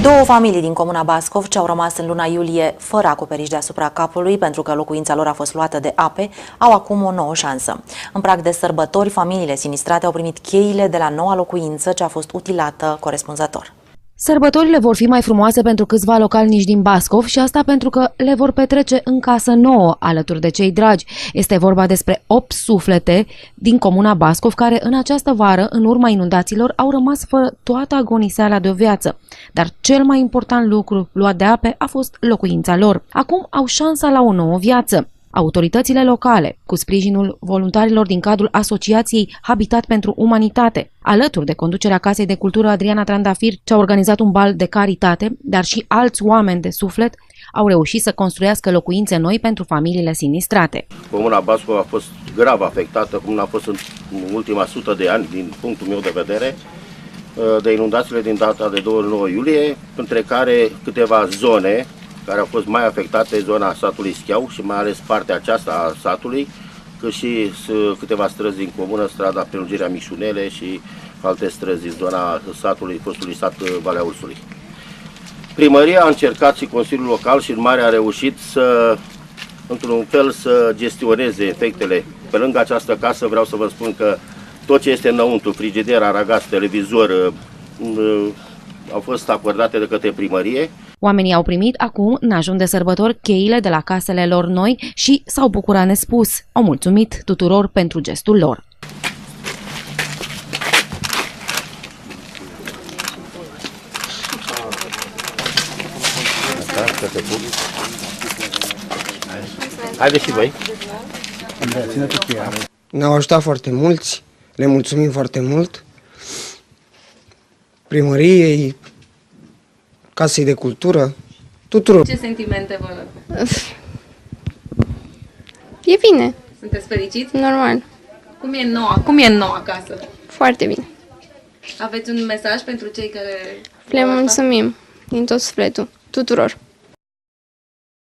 Două familii din comuna Bascov ce au rămas în luna iulie fără acoperiș deasupra capului pentru că locuința lor a fost luată de ape, au acum o nouă șansă. În prag de sărbători, familiile sinistrate au primit cheile de la noua locuință ce a fost utilată corespunzător. Sărbătorile vor fi mai frumoase pentru câțiva localnici din Bascov și asta pentru că le vor petrece în casă nouă, alături de cei dragi. Este vorba despre 8 suflete din comuna Bascov care în această vară, în urma inundațiilor, au rămas fără toată agoniseala de o viață. Dar cel mai important lucru luat de ape a fost locuința lor. Acum au șansa la o nouă viață. Autoritățile locale, cu sprijinul voluntarilor din cadrul Asociației Habitat pentru Umanitate, alături de conducerea Casei de Cultură Adriana Trandafir, ce a organizat un bal de caritate, dar și alți oameni de suflet, au reușit să construiască locuințe noi pentru familiile sinistrate. Comuna Bascov a fost grav afectată, cum a fost în ultima 100 de ani, din punctul meu de vedere, de inundațiile din data de 29 iulie, între care câteva zone care au fost mai afectate, zona satului Schiau și mai ales partea aceasta a satului, cât și câteva străzi din comună, strada Prelungirea Mișunele și alte străzi din zona satului, fostului sat Valea Ursului. Primăria a încercat și Consiliul Local și în mare a reușit să, într-un fel, să gestioneze efectele. Pe lângă această casă vreau să vă spun că tot ce este înăuntru, frigider, aragaz, televizor, au fost acordate de către primărie. Oamenii au primit acum, în ajun de sărbători, cheile de la casele lor noi și s-au bucurat nespus. Au mulțumit tuturor pentru gestul lor. Haideți și voi! Ne-au ajutat foarte mulți, le mulțumim foarte mult primăriei, Casei de Cultură, tuturor. Ce sentimente vă... E bine. Sunteți fericiți? Normal. Cum e noua casă? Foarte bine. Aveți un mesaj pentru cei care... Le mulțumim din tot sufletul tuturor.